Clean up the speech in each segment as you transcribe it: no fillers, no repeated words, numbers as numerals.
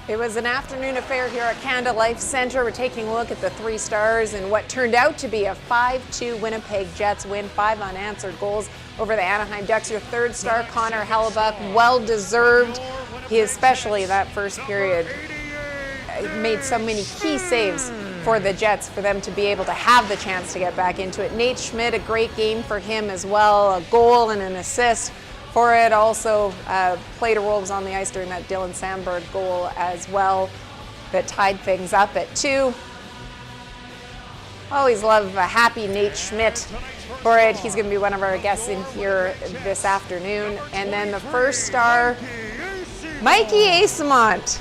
It was an afternoon affair here at Canada Life Centre. We're taking a look at the three stars in what turned out to be a 5-2 Winnipeg Jets win, 5 unanswered goals over the Anaheim Ducks. Your third star, Connor Hellebuck, well-deserved. He especially that first period made so many key saves for the Jets for them to be able to have the chance to get back into it. Nate Schmidt, a great game for him as well, a goal and an assist for it. Also played a role, was on the ice during that Dylan Samberg goal as well that tied things up at 2. Always love a happy Nate Schmidt for it. He's going to be one of our guests in here this afternoon. And then the first star, Mikey Asamont.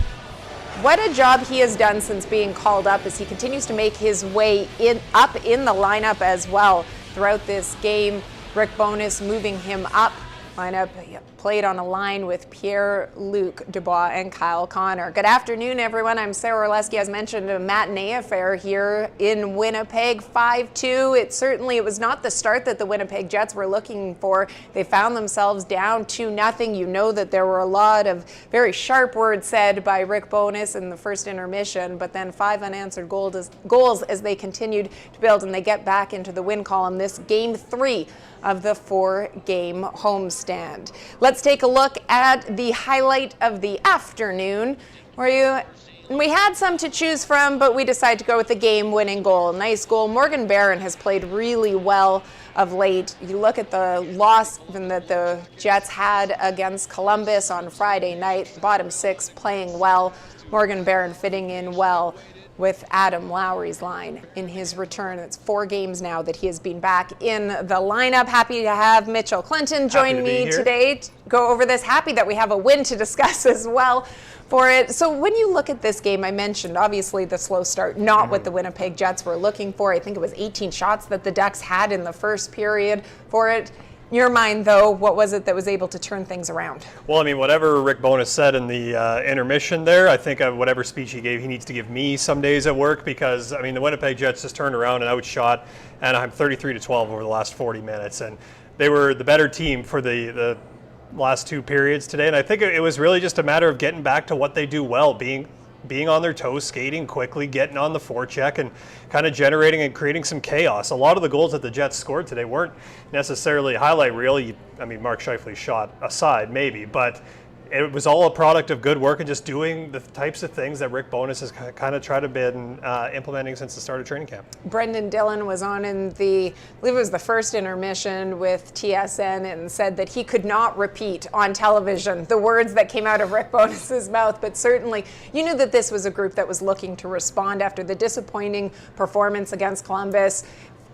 What a job he has done since being called up as he continues to make his way up in the lineup as well throughout this game. Rick Bowness moving him up. Lineup played on a line with Pierre-Luc Dubois and Kyle Connor. Good afternoon, everyone. I'm Sara Orlesky. As mentioned, a matinee affair here in Winnipeg, 5-2. It was not the start that the Winnipeg Jets were looking for. They found themselves down 2-0. You know that there were a lot of very sharp words said by Rick Bowness in the first intermission, but then 5 unanswered goals as they continued to build, and they get back into the win column. This game 3 of the 4-game homestand. Let's take a look at the highlight of the afternoon, where we had some to choose from, but we decided to go with the game-winning goal. Nice goal. Morgan Barron has played really well of late. You look at the loss that the Jets had against Columbus on Friday night, bottom 6 playing well. Morgan Barron fitting in well with Adam Lowry's line in his return. It's 4 games now that he has been back in the lineup. Happy to have Mitchell Clinton join me today to go over this. Happy that we have a win to discuss as well for it. So when you look at this game, I mentioned obviously the slow start, not what the Winnipeg Jets were looking for. I think it was 18 shots that the Ducks had in the first period for it. In your mind, though, what was it that was able to turn things around? Well, I mean, whatever Rick Bowness said in the intermission there, I think whatever speech he gave, he needs to give me some days at work, because, I mean, the Winnipeg Jets just turned around and outshot Anaheim 33-12 over the last 40 minutes. And they were the better team for the last 2 periods today. And I think it was really just a matter of getting back to what they do well, being on their toes, skating quickly, getting on the forecheck, and kind of generating and creating some chaos. A lot of the goals that the Jets scored today weren't necessarily a highlight reel. I mean, Mark Scheifele's shot aside, maybe, but it was all a product of good work and just doing the types of things that Rick Bowness has kind of tried to been implementing since the start of training camp. Brendan Dillon was on in I believe it was the first intermission with TSN, and said that he could not repeat on television the words that came out of Rick Bowness's mouth, but certainly you knew that this was a group that was looking to respond after the disappointing performance against Columbus,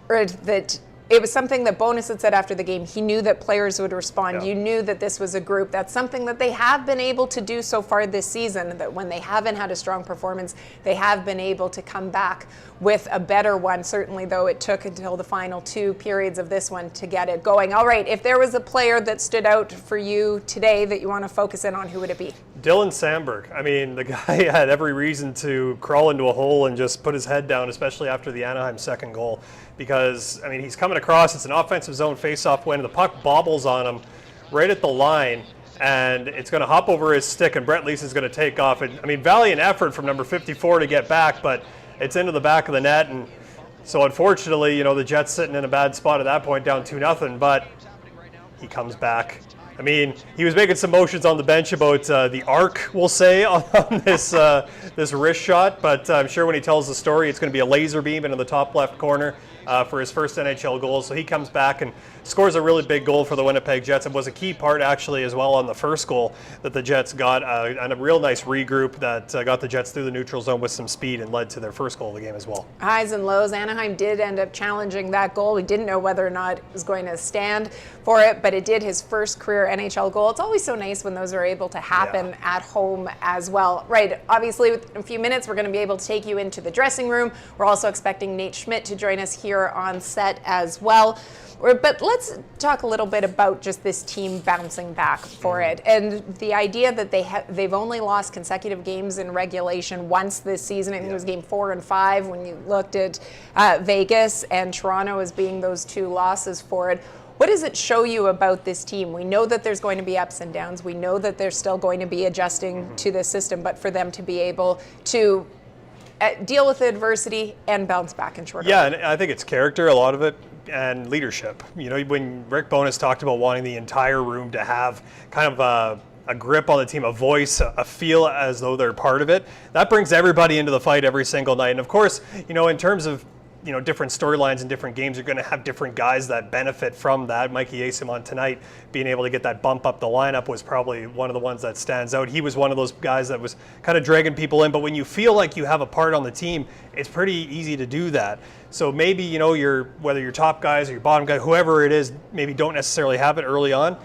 or that it was something that Bowness had said after the game. He knew that players would respond. Yeah. You knew that this was a group. That's something that they have been able to do so far this season, that when they haven't had a strong performance, they have been able to come back with a better one. Certainly, though, it took until the final 2 periods of this one to get it going. All right, if there was a player that stood out for you today that you want to focus in on, who would it be? Dylan Samberg. I mean, the guy had every reason to crawl into a hole and just put his head down, especially after the Anaheim second goal, because, I mean, he's coming across. It's an offensive zone face-off win. The puck bobbles on him right at the line, and it's going to hop over his stick, and Brett Lease is going to take off. And, I mean, valiant effort from number 54 to get back, but it's into the back of the net. And so, unfortunately, you know, the Jets sitting in a bad spot at that point, down 2-0, but he comes back. I mean, he was making some motions on the bench about the arc, we'll say, on this wrist shot, but I'm sure when he tells the story, it's going to be a laser beam into the top left corner for his first NHL goal. So he comes back and scores a really big goal for the Winnipeg Jets, and was a key part actually as well on the first goal that the Jets got, and a real nice regroup that got the Jets through the neutral zone with some speed and led to their first goal of the game as well. Highs and lows. Anaheim did end up challenging that goal. We didn't know whether or not it was going to stand for it, but it did his first career NHL goal. It's always so nice when those are able to happen at home as well. Right, obviously in a few minutes we're going to be able to take you into the dressing room. We're also expecting Nate Schmidt to join us here on set as well. But let's talk a little bit about just this team bouncing back for it, and the idea that they've only lost consecutive games in regulation once this season. I think it was game 4 and 5 when you looked at Vegas and Toronto as being those 2 losses for it. What does it show you about this team? We know that there's going to be ups and downs. We know that they're still going to be adjusting to this system, but for them to be able to deal with adversity and bounce back in short order. Yeah, and I think it's character, a lot of it, and leadership. You know, when Rick Bowness talked about wanting the entire room to have kind of a grip on the team, a voice, a feel as though they're part of it, that brings everybody into the fight every single night. And of course, you know, in terms of different storylines and different games, you're going to have different guys that benefit from that. Mikey Eyssimont tonight being able to get that bump up the lineup was probably one of the ones that stands out. He was one of those guys that was kind of dragging people in, but when you feel like you have a part on the team, it's pretty easy to do that. So maybe, whether your top guys or your bottom guy, whoever it is, maybe don't necessarily have it early on.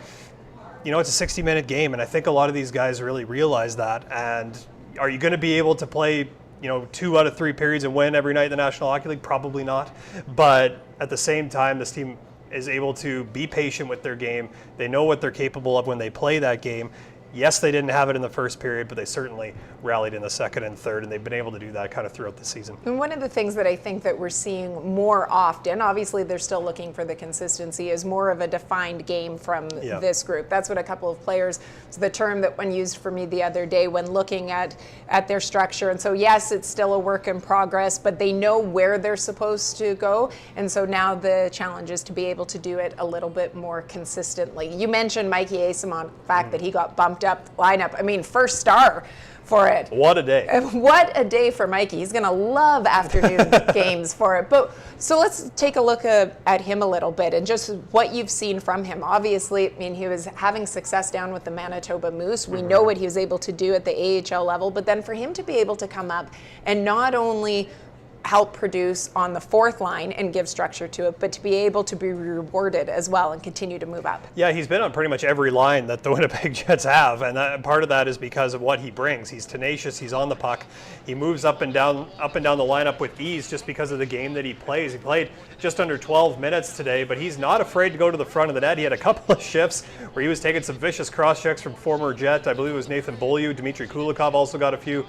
It's a 60-minute game, and I think a lot of these guys really realize that. And are you going to be able to play 2 out of 3 periods and win every night in the National Hockey League? Probably not. But at the same time, this team is able to be patient with their game. They know what they're capable of when they play that game. Yes, they didn't have it in the first period, but they certainly rallied in the second and third, and they've been able to do that kind of throughout the season. And one of the things that I think that we're seeing more often, obviously they're still looking for the consistency, is more of a defined game from this group. That's what a couple of players, it's the term that one used for me the other day when looking at their structure. And so yes, it's still a work in progress, but they know where they're supposed to go. And so now the challenge is to be able to do it a little bit more consistently. You mentioned Mikey Eyssimont, the fact that he got bumped up lineup. I mean, first star for it. What a day. What a day for Mikey. He's going to love afternoon games for it. But so let's take a look at him a little bit and just what you've seen from him. Obviously, I mean, he was having success down with the Manitoba Moose. We know what he was able to do at the AHL level, but then for him to be able to come up and not only help produce on the fourth line and give structure to it, but to be able to be rewarded as well and continue to move up. Yeah, he's been on pretty much every line that the Winnipeg Jets have, and part of that is because of what he brings. He's tenacious, he's on the puck, he moves up and down the lineup with ease just because of the game that he plays. He played just under 12 minutes today, but he's not afraid to go to the front of the net. He had a couple of shifts where he was taking some vicious cross checks from former Jet. I believe it was Nathan Beaulieu. Dmitry Kulikov also got a few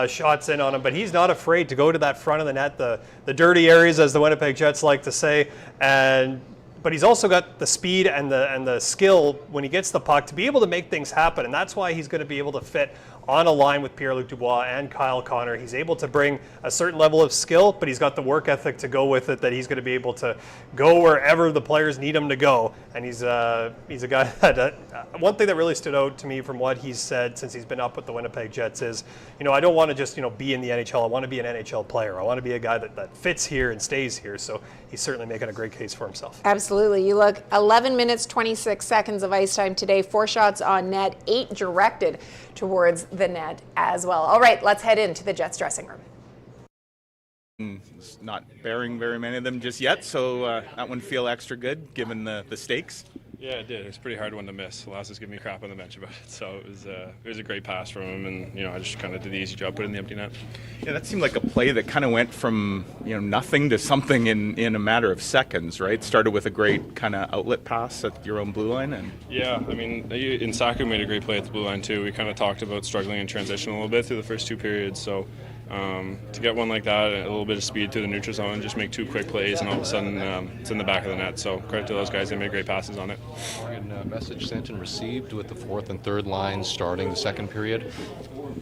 shots in on him, but he's not afraid to go to that front of the net, the dirty areas, as the Winnipeg Jets like to say, but he's also got the speed and the skill when he gets the puck to be able to make things happen, and that's why he's going to be able to fit on a line with Pierre-Luc Dubois and Kyle Connor. He's able to bring a certain level of skill, but he's got the work ethic to go with it, that he's going to be able to go wherever the players need him to go. And he's a guy that, one thing that really stood out to me from what he's said since he's been up with the Winnipeg Jets is, I don't want to just, be in the NHL. I want to be an NHL player. I want to be a guy that fits here and stays here. So he's certainly making a great case for himself. Absolutely. You look, 11 minutes, 26 seconds of ice time today, 4 shots on net, 8 directed towards the net as well. All right, let's head into the Jets dressing room. It's not bearing very many of them just yet, so that one feel extra good given the stakes. Yeah, it did. It was a pretty hard one to miss. Lass was giving me crap on the bench about it, so it was a great pass from him, and I just kind of did the easy job, put it in the empty net. Yeah, that seemed like a play that kind of went from nothing to something in a matter of seconds, right? Started with a great kind of outlet pass at your own blue line, and yeah, I mean, Insaku made a great play at the blue line too. We kind of talked about struggling in transition a little bit through the first 2 periods, so to get one like that, a little bit of speed through the neutral zone, just make 2 quick plays, and all of a sudden it's in the back of the net. So credit to those guys; they made great passes on it. Message sent and received with the 4th and 3rd lines starting the 2nd period.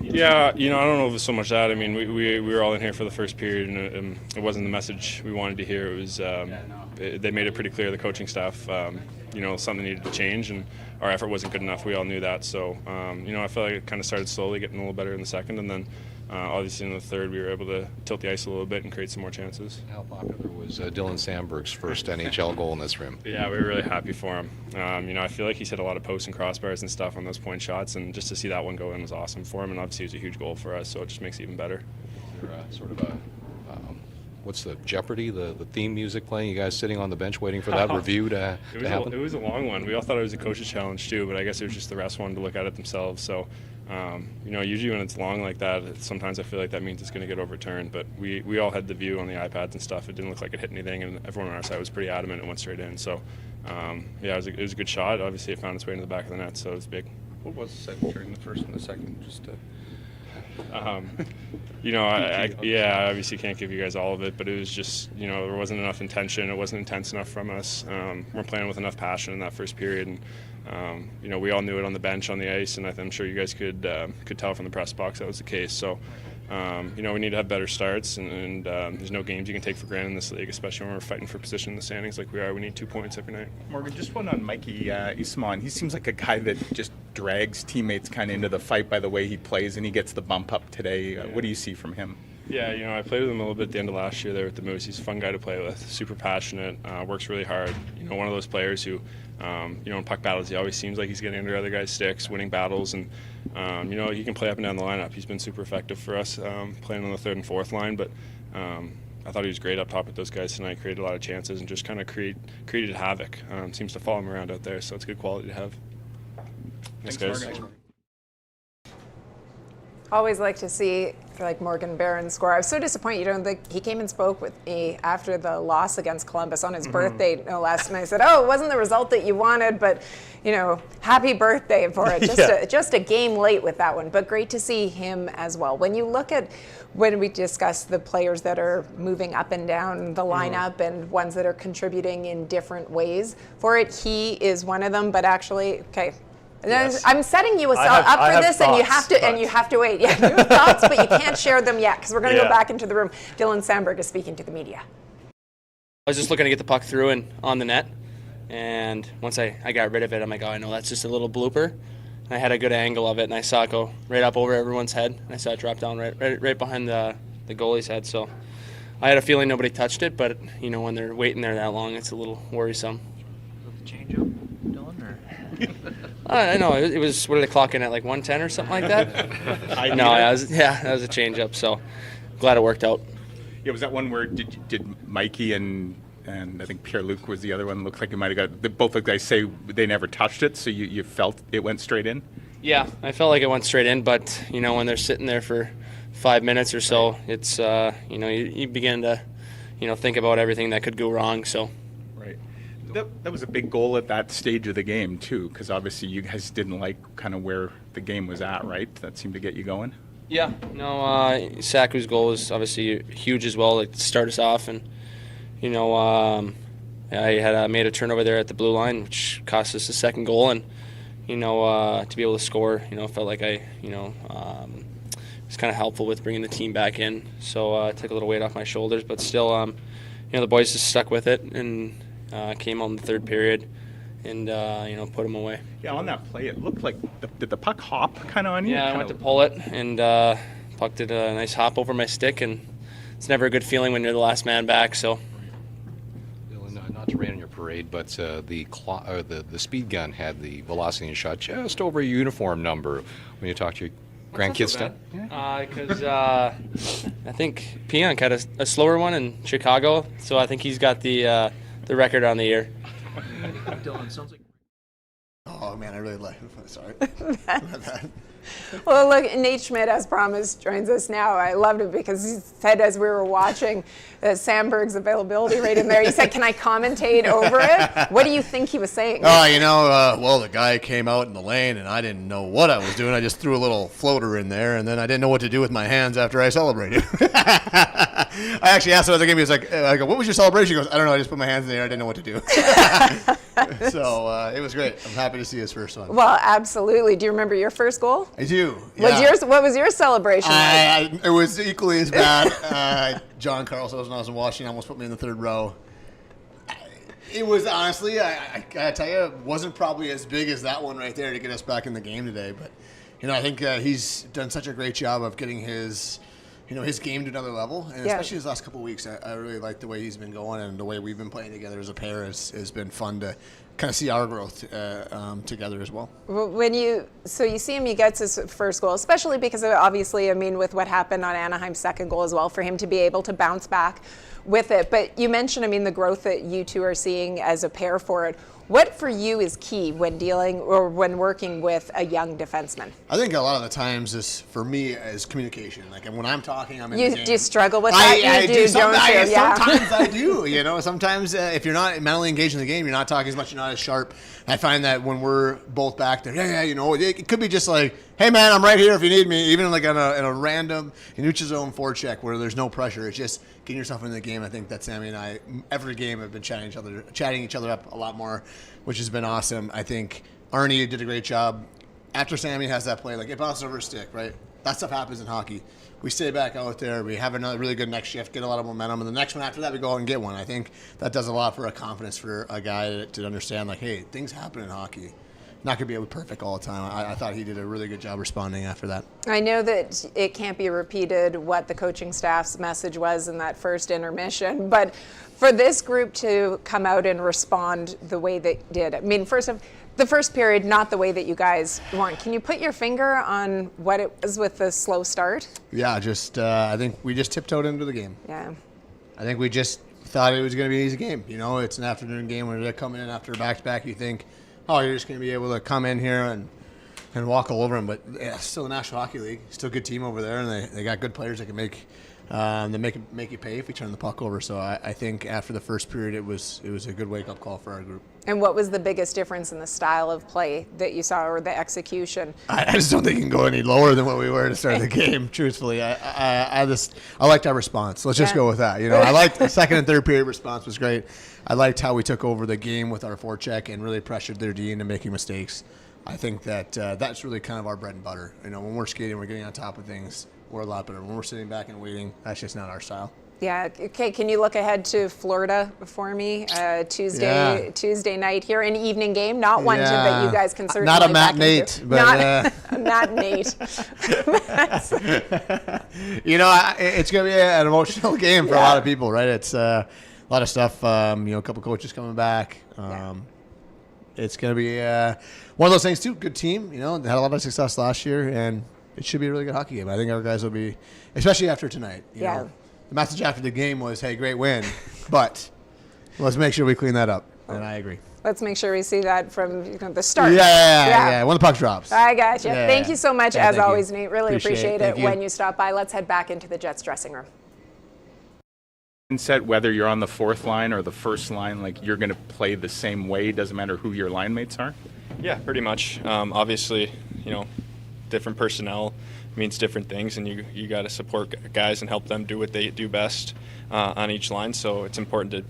Yeah, I don't know if it's so much that. I mean, we were all in here for the first period, and it wasn't the message we wanted to hear. It was they made it pretty clear, the coaching staff, something needed to change, and our effort wasn't good enough. We all knew that. So, I felt like it kind of started slowly, getting a little better in the second, and then obviously in the third we were able to tilt the ice a little bit and create some more chances. How popular was Dylan Samberg's first NHL goal in this room? Yeah, we were really happy for him. I feel like he's hit a lot of posts and crossbars and stuff on those point shots, and just to see that one go in was awesome for him, and obviously it was a huge goal for us, so it just makes it even better. Is there sort of a what's the Jeopardy, the theme music playing? You guys sitting on the bench waiting for that review to happen? It was a long one. We all thought it was a coach's challenge too, but I guess it was just the rest wanted to look at it themselves. So, usually when it's long like that, sometimes I feel like that means it's going to get overturned. But we all had the view on the iPads and stuff. It didn't look like it hit anything, and everyone on our side was pretty adamant and went straight in. So, it was a good shot. Obviously, it found its way into the back of the net, so it was big. What was said during the first and the second? Just I obviously can't give you guys all of it, but it was just, there wasn't enough intention. It wasn't intense enough from us. We're playing with enough passion in that first period, and we all knew it on the bench, on the ice, and I'm sure you guys could tell from the press box that was the case. So, we need to have better starts, and there's no games you can take for granted in this league, especially when we're fighting for position in the standings like we are. We need 2 points every night. Morgan, just one on Mikey Eastmont. He seems like a guy that just drags teammates kind of into the fight by the way he plays, and he gets the bump up today. What do you see from him? Yeah, I played with him a little bit at the end of last year there with the Moose. He's a fun guy to play with, super passionate, works really hard. One of those players who, in puck battles, he always seems like he's getting under other guys' sticks, winning battles, and, he can play up and down the lineup. He's been super effective for us playing on the third and fourth line, but I thought he was great up top with those guys tonight, created a lot of chances, and just kind of created havoc. Seems to follow him around out there, so it's good quality to have. Thanks, guys. Morgan. Always like to see Morgan Barron score. I was so disappointed. He came and spoke with me after the loss against Columbus on his birthday, no less. And I said, "Oh, it wasn't the result that you wanted, but happy birthday for it." Just a game late with that one, but great to see him as well. When you look at when we discuss the players that are moving up and down the lineup and ones that are contributing in different ways for it, he is one of them. But actually, okay. Yes. I'm setting you up for this, and you have to wait. Yeah, you have thoughts, but you can't share them yet because we're going to go back into the room. Dylan Samberg is speaking to the media. I was just looking to get the puck through and on the net, and once I got rid of it, I'm like, oh, I know that's just a little blooper. And I had a good angle of it, and I saw it go right up over everyone's head. And I saw it drop down right behind the goalie's head. So I had a feeling nobody touched it, but when they're waiting there that long, it's a little worrisome. Change up, Dylan, or? I know it was. What did they clock in at, like 110 or something like that? That was a change up. So glad it worked out. Yeah, was that one where did Mikey and I think Pierre-Luc was the other one, looked like it might have got, both the guys say they never touched it, so you felt it went straight in? Yeah, I felt like it went straight in, but when they're sitting there for 5 minutes or so, it's you begin to think about everything that could go wrong. So. Right. That was a big goal at that stage of the game too, because obviously you guys didn't like kind of where the game was at, right? That seemed to get you going. Yeah, no, Saku's goal was obviously huge as well, to start us off, and I had made a turnover there at the blue line, which cost us the second goal, and to be able to score, felt like I was kind of helpful with bringing the team back in, so it took a little weight off my shoulders, but still, the boys just stuck with it and. Came on the third period and, put him away. Yeah, on that play, it looked like, did the puck hop kind of on you? Yeah, I went to pull it, and puck did a nice hop over my stick, and it's never a good feeling when you're the last man back, so. Dylan, not to rain on your parade, but the speed gun had the velocity and shot just over your uniform number when you talk to your grandkids. Because I think Pionk had a slower one in Chicago, so I think he's got the record on the year. Dylan, sounds like. Oh man, I really like it. Sorry. Well, look, Nate Schmidt, as promised, joins us now. I loved it because he said as we were watching Samberg's availability rate in there, he said, "Can I commentate over it?" What do you think he was saying? Well, the guy came out in the lane, and I didn't know what I was doing. I just threw a little floater in there, and then I didn't know what to do with my hands after I celebrated. I actually asked him at the game. He was like, "I go, what was your celebration?" He goes, "I don't know. I just put my hands in the air. I didn't know what to do." So it was great. I'm happy to see his first one. Well, absolutely. Do you remember your first goal? I do. Yeah. What was your celebration like? It was equally as bad. John Carlson when I was in Washington almost put me in the third row. It was honestly, I gotta tell you, it wasn't probably as big as that one right there to get us back in the game today. But I think he's done such a great job of getting his game to another level, and especially his last couple of weeks. I really like the way he's been going, and the way we've been playing together as a pair has been fun to kind of see our growth together as well. When you see him, he gets his first goal, especially because of, obviously, with what happened on Anaheim's second goal as well, for him to be able to bounce back with it. But you mentioned, the growth that you two are seeing as a pair for it. What for you is key when dealing or when working with a young defenseman? I think a lot of the times for me is communication. Like when I'm talking, I'm in the game. Do you struggle with that? I do. Sometimes I do. Sometimes if you're not mentally engaged in the game, you're not talking as much, you're not as sharp. I find that when we're both back there, it could be just like, hey man, I'm right here if you need me, even like in a random neutral zone forecheck where there's no pressure. It's just getting yourself into the game. I think that Sammy and I, every game, have been chatting each other up a lot more, which has been awesome. I think Arnie did a great job. After Sammy has that play, like it bounces over a stick, right? That stuff happens in hockey. We stay back out there. We have another really good next shift, get a lot of momentum, and the next one after that, we go out and get one. I think that does a lot for a confidence for a guy to understand, like, hey, things happen in hockey. Not going to be able to be perfect all the time. I thought he did a really good job responding after that. I know that it can't be repeated what the coaching staff's message was in that first intermission, but for this group to come out and respond the way they did, I mean, the first period, not the way that you guys want. Can you put your finger on what it was with the slow start? Yeah, I think we just tiptoed into the game. Yeah. I think we just thought it was going to be an easy game. It's an afternoon game when they're coming in after a back-to-back. You think, oh, you're just going to be able to come in here and walk all over them. But yeah, still the National Hockey League, still a good team over there, and they got good players that can make you pay if we turn the puck over. So I think after the first period, it was a good wake-up call for our group. And what was the biggest difference in the style of play that you saw, or the execution? I just don't think you can go any lower than what we were to start the game. Truthfully, I liked our response. Let's just go with that. I liked the second and third period response was great. I liked how we took over the game with our forecheck and really pressured their D into making mistakes. I think that that's really kind of our bread and butter. When we're skating, we're getting on top of things. We're a lot better. When we're sitting back and waiting, that's just not our style. Yeah. Okay. Can you look ahead to Florida for me? Tuesday night here, an evening game, not one that you guys can certainly not a Matt Nate, but not Nate. It's going to be an emotional game for a lot of people, right? It's a lot of stuff. A couple coaches coming back. It's going to be one of those things too. Good team. They had a lot of success last year, and it should be a really good hockey game. I think our guys will be, especially after tonight. You know, the message after the game was, hey, great win, but let's make sure we clean that up. And I agree. Let's make sure we see that from the start. Yeah. When the puck drops. I got you. Thank you so much, as always, you. Nate. Really appreciate it when you stop by. Let's head back into the Jets dressing room. Set whether you're on the fourth line or the first line, like you're going to play the same way. Doesn't matter who your line mates are. Yeah, pretty much. Obviously, different personnel means different things, and you got to support guys and help them do what they do best on each line. So it's important to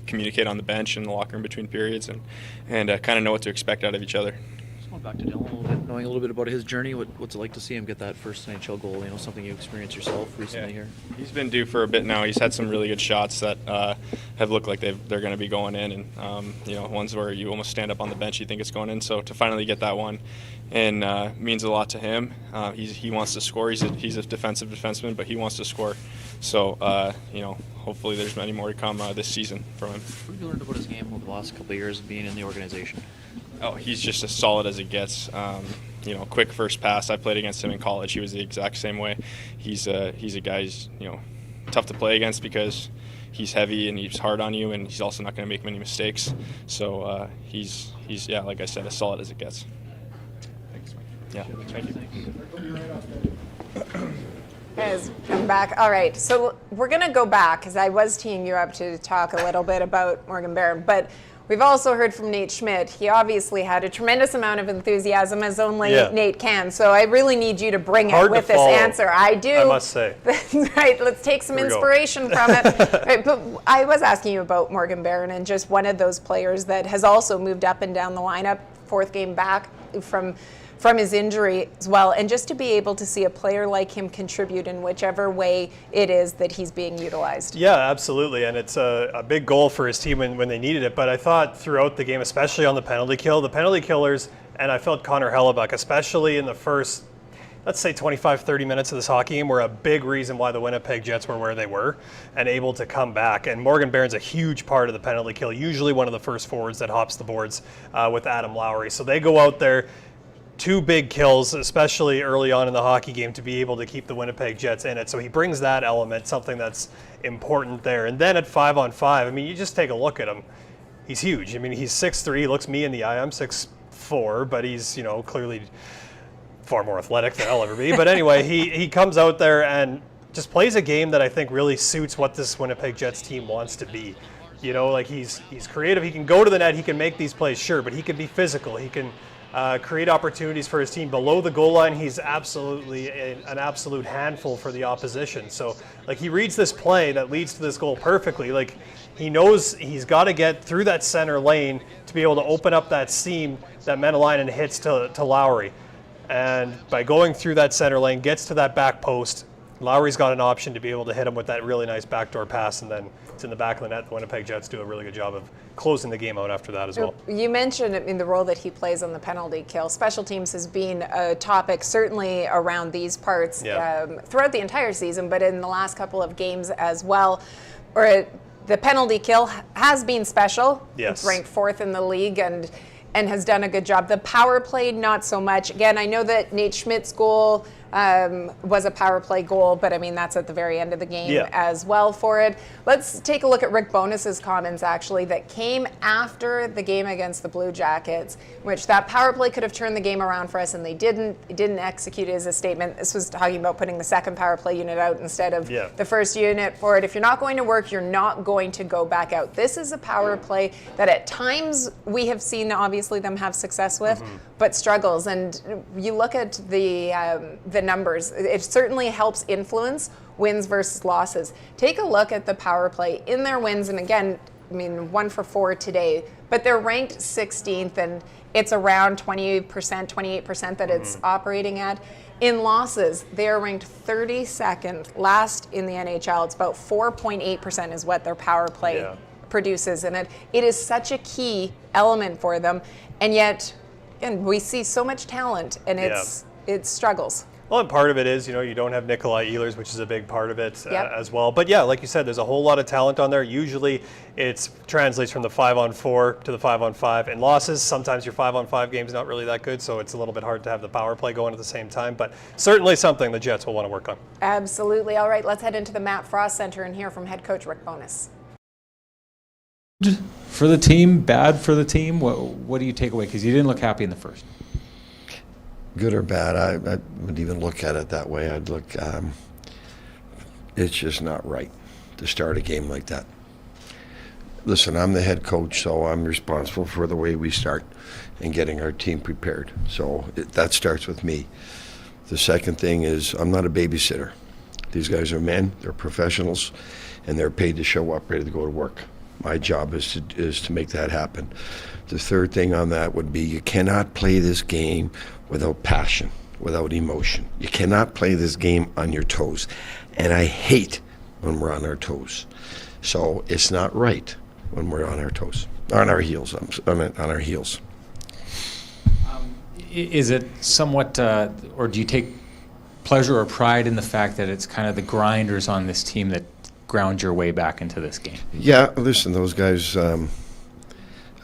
communicate on the bench and the locker room between periods and kind of know what to expect out of each other. Just going back to Dylan a little bit, knowing a little bit about his journey, what's it like to see him get that first NHL goal? Something you experienced yourself recently here. He's been due for a bit now. He's had some really good shots that have looked like they're going to be going in, and ones where you almost stand up on the bench, you think it's going in. So to finally get that one, and means a lot to him. He wants to score. He's a defensive defenseman, but he wants to score. So hopefully there's many more to come this season from him. What have you learned about his game over the last couple of years of being in the organization? Oh, he's just as solid as it gets. Quick first pass. I played against him in college. He was the exact same way. He's a guy who's tough to play against because he's heavy and he's hard on you, and he's also not going to make many mistakes. So he's like I said, as solid as it gets. Yeah, thank you. Guys, come back. All right, so we're going to go back because I was teeing you up to talk a little bit about Morgan Barron, but we've also heard from Nate Schmidt. He obviously had a tremendous amount of enthusiasm, as only Nate can. So I really need you to bring it with this answer. I do. I must say. Right, let's take some inspiration from it. Right, but I was asking you about Morgan Barron, and just one of those players that has also moved up and down the lineup, fourth game back from his injury as well, and just to be able to see a player like him contribute in whichever way it is that he's being utilized. Yeah, absolutely, and it's a big goal for his team when they needed it, but I thought throughout the game, especially on the penalty killers, and I felt Connor Hellebuck, especially in the first, let's say 25, 30 minutes of this hockey game, were a big reason why the Winnipeg Jets were where they were and able to come back. And Morgan Barron's a huge part of the penalty kill, usually one of the first forwards that hops the boards with Adam Lowry. So they go out there, 2 big kills, especially early on in the hockey game, to be able to keep the Winnipeg Jets in it. So he brings that element, something that's important there. And then at 5-on-5, you just take a look at him. He's huge. He's 6'3", he looks me in the eye. I'm 6'4", but he's, clearly far more athletic than I'll ever be. But anyway, he comes out there and just plays a game that I think really suits what this Winnipeg Jets team wants to be. You know, like he's creative. He can go to the net. He can make these plays, sure, but he can be physical. He can create opportunities for his team below the goal line. He's absolutely an absolute handful for the opposition. So, like, he reads this play that leads to this goal perfectly. Like, he knows he's got to get through that center lane to be able to open up that seam that Menelainen hits to Lowry. And by going through that center lane, gets to that back post, Lowry's got an option to be able to hit him with that really nice backdoor pass, and then it's in the back of the net. The Winnipeg Jets do a really good job of closing the game out after that as well. You mentioned in the role that he plays on the penalty kill. Special teams has been a topic certainly around these parts throughout the entire season, but in the last couple of games as well. The penalty kill has been special. Yes. It's ranked 4th in the league and has done a good job. The power play, not so much. Again, I know that Nate Schmidt's goal was a power play goal, but I mean, that's at the very end of the game as well for it. Let's take a look at Rick Bowness's comments, actually, that came after the game against the Blue Jackets, which that power play could have turned the game around for us, and they didn't. It didn't execute it as a statement. This was talking about putting the second power play unit out instead of the first unit for it. If you're not going to work, you're not going to go back out. This is a power play that at times we have seen, obviously, them have success with, but struggles. And you look at the numbers, it certainly helps influence wins versus losses. Take a look at the power play in their wins, and again, I mean, 1 for 4 today, but they're ranked 16th, and it's around 28% that it's operating at. In losses, they are ranked 32nd, last in the NHL. It's about 4.8% is what their power play produces, and it is such a key element for them, and yet, and we see so much talent, and it struggles. Well, and part of it is, you don't have Nikolai Ehlers, which is a big part of it as well. But yeah, like you said, there's a whole lot of talent on there. Usually it translates from the 5-on-4 to the 5-on-5. In losses, sometimes your 5-on-5 game's not really that good, so it's a little bit hard to have the power play going at the same time. But certainly something the Jets will want to work on. Absolutely. All right, let's head into the Matt Frost Center and hear from head coach Rick Bowness. For the team, bad for the team? What do you take away? Because you didn't look happy in the first. Good or bad, I would even look at it that way. I'd look, it's just not right to start a game like that. Listen, I'm the head coach, so I'm responsible for the way we start and getting our team prepared. So that starts with me. The second thing is I'm not a babysitter. These guys are men, they're professionals, and they're paid to show up ready to go to work. My job is to make that happen. The third thing on that would be you cannot play this game without passion, without emotion. You cannot play this game on your toes. And I hate when we're on our toes. So it's not right when we're on our toes, on our heels. I meant on our heels. Is it somewhat, or do you take pleasure or pride in the fact that it's kind of the grinders on this team that ground your way back into this game? Yeah, listen, those guys,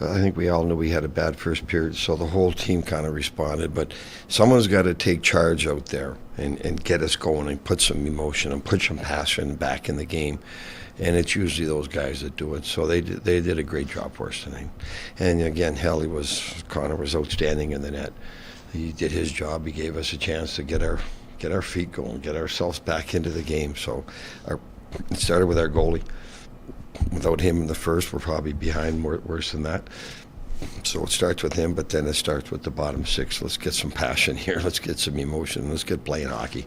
I think we all knew we had a bad first period, so the whole team kind of responded. But someone's got to take charge out there and get us going and put some emotion and put some passion back in the game. And it's usually those guys that do it. So they did a great job for us tonight. And again, Connor was outstanding in the net. He did his job. He gave us a chance to get our feet going, get ourselves back into the game. So it started with our goalie. Without him in the first, we're probably behind worse than that. So it starts with him, but then it starts with the bottom six. Let's get some passion here. Let's get some emotion. Let's get playing hockey.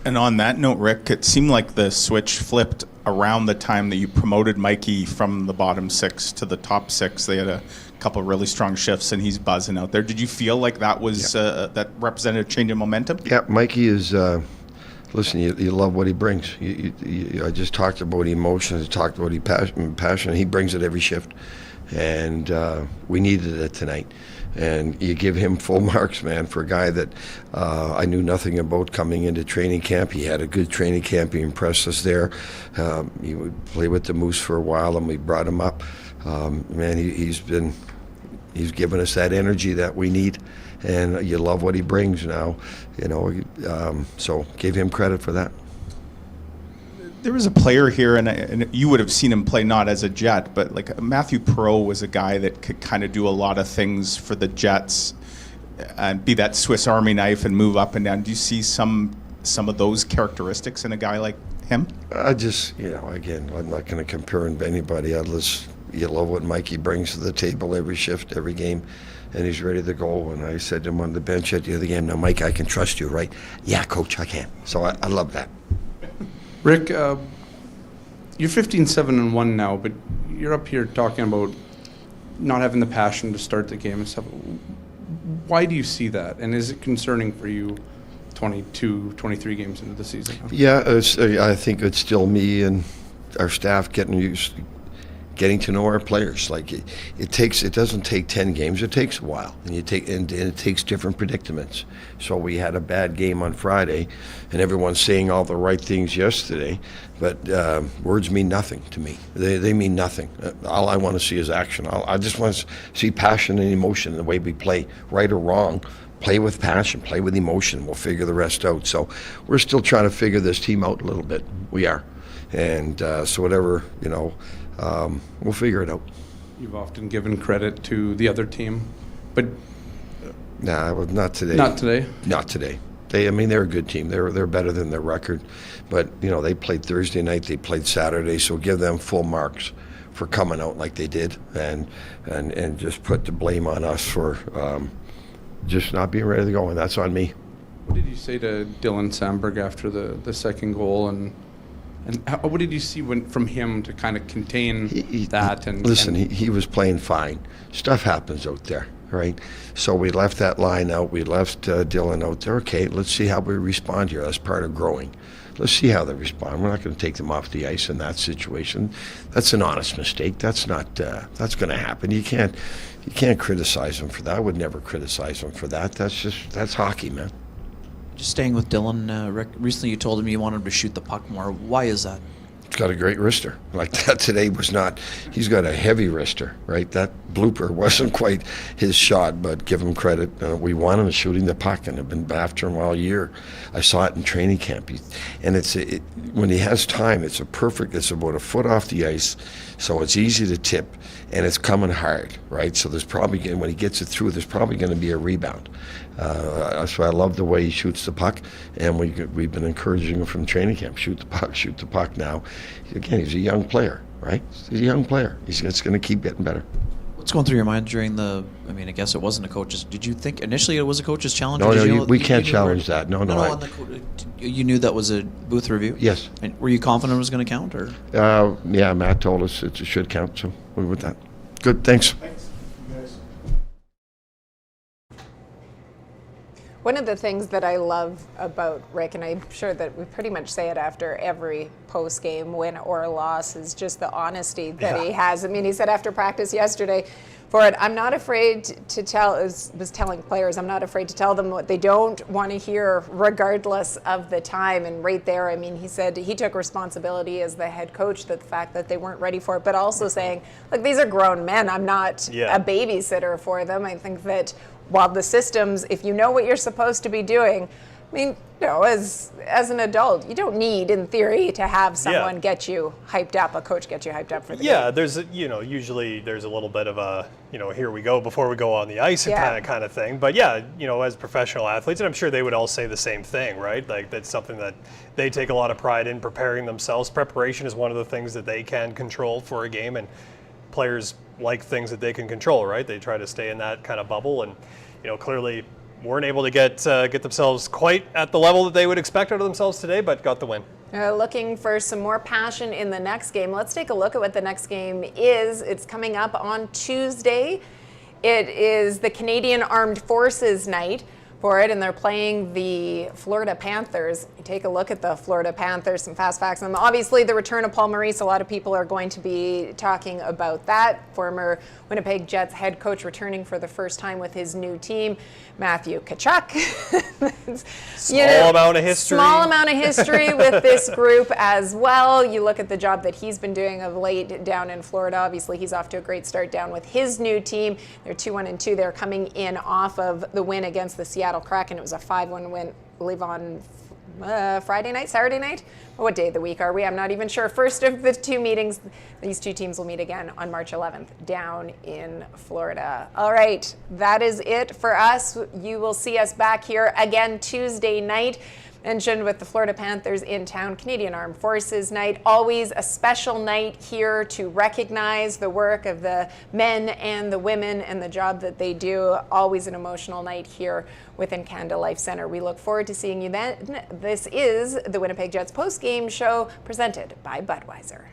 And on that note, Rick, it seemed like the switch flipped around the time that you promoted Mikey from the bottom six to the top six. They had a couple of really strong shifts, and he's buzzing out there. Did you feel like that was that represented a change in momentum? Yeah, Mikey is... Listen, you love what he brings. I just talked about emotions. I talked about passion. He brings it every shift, and we needed it tonight. And you give him full marks, man, for a guy that I knew nothing about coming into training camp. He had a good training camp. He impressed us there. He would play with the Moose for a while, and we brought him up. Man, he's given us that energy that we need. And you love what he brings now, so gave him credit for that. There was a player here, and you would have seen him play not as a Jet, but like Matthew Perreault was a guy that could kind of do a lot of things for the Jets and be that Swiss Army knife and move up and down. Do you see some of those characteristics in a guy like him? I just, again, I'm not going to compare him to anybody. You love what Mikey brings to the table every shift, every game, and he's ready to go. And I said to him on the bench at the other game, "Now, Mike, I can trust you, right?" "Yeah, Coach, I can." So I love that. Rick, you're 15-7-1 now, but you're up here talking about not having the passion to start the game and stuff. Why do you see that? And is it concerning for you 22, 23 games into the season? Yeah, I think it's still me and our staff getting to know our players. Like it doesn't take 10 games. It takes a while, and it takes different predicaments. So we had a bad game on Friday, and everyone's saying all the right things yesterday, but words mean nothing to me. They mean nothing. All I want to see is action. I just want to see passion and emotion in the way we play, right or wrong. Play with passion, play with emotion. We'll figure the rest out. So we're still trying to figure this team out a little bit. We are, and so whatever, we'll figure it out. You've often given credit to the other team, but not today. Not today. Not today. They're a good team. They're better than their record, but they played Thursday night. They played Saturday, so give them full marks for coming out like they did, and just put the blame on us for just not being ready to go, and that's on me. What did you say to Dylan Samberg after the second goal, and what did you see from him to kind of contain that? He was playing fine. Stuff happens out there, right? So we left that line out. We left Dylan out there. Okay, let's see how we respond here. That's part of growing. Let's see how they respond. We're not going to take them off the ice in that situation. That's an honest mistake. That's not. That's going to happen. You can't criticize them for that. I would never criticize them for that. That's hockey, man. Just staying with Dylan, Rick, recently you told him you wanted him to shoot the puck more. Why is that? He's got a great wrister. Like that today was not. He's got a heavy wrister, right? That blooper wasn't quite his shot, but give him credit. We want him shooting the puck, and have been after him all year. I saw it in training camp. And when he has time, it's about a foot off the ice, so it's easy to tip, and it's coming hard, right? So there's probably, when he gets it through, there's probably going to be a rebound. So I love the way he shoots the puck, and we've been encouraging him from training camp. Shoot the puck now. Again, he's a young player, right? He's a young player. He's going to keep getting better. What's going through your mind during I guess it wasn't a coach's. Did you think initially it was a coach's challenge? No, we can't challenge that. No. You knew that was a booth review? Yes. And were you confident it was going to count? Or? Yeah, Matt told us it should count, so we're with that. Good, thanks. One of the things that I love about Rick, and I'm sure that we pretty much say it after every post-game win or loss, is just the honesty that he has. He said after practice yesterday, I'm not afraid to was telling players, I'm not afraid to tell them what they don't want to hear regardless of the time. And right there, he said he took responsibility as the head coach, that the fact that they weren't ready for it, but also saying, look, these are grown men. I'm not a babysitter for them. I think that while the systems, if you know what you're supposed to be doing, as an adult, you don't need, in theory, to have someone get you hyped up, a coach get you hyped up for the game. There's usually there's a little bit of a here we go before we go on the ice kind of thing. But as professional athletes, and I'm sure they would all say the same thing, right? Like that's something that they take a lot of pride in, preparing themselves. Preparation is one of the things that they can control for a game, and players like things that they can control, right? They try to stay in that kind of bubble, and clearly weren't able to get themselves quite at the level that they would expect out of themselves today, but got the win. Looking for some more passion in the next game. Let's take a look at what the next game is. It's coming up on Tuesday. It is the Canadian Armed Forces night for it, and they're playing the Florida Panthers. You take a look at the Florida Panthers, some fast facts on them. Obviously, the return of Paul Maurice, a lot of people are going to be talking about that. Former Winnipeg Jets head coach returning for the first time with his new team, Matthew Tkachuk. Small amount of history. Small amount of history with this group as well. You look at the job that he's been doing of late down in Florida. Obviously, he's off to a great start down with his new team. They're 2-1-2. They're coming in off of the win against the Seattle Kraken. It was a 5-1 win, I believe, on Friday night, Saturday night? What day of the week are we? I'm not even sure. First of the two meetings. These two teams will meet again on March 11th down in Florida. All right, that is it for us. You will see us back here again Tuesday night. Mentioned with the Florida Panthers in town, Canadian Armed Forces Night, always a special night here to recognize the work of the men and the women and the job that they do. Always an emotional night here within Canada Life Centre. We look forward to seeing you then. This is the Winnipeg Jets Postgame Show presented by Budweiser.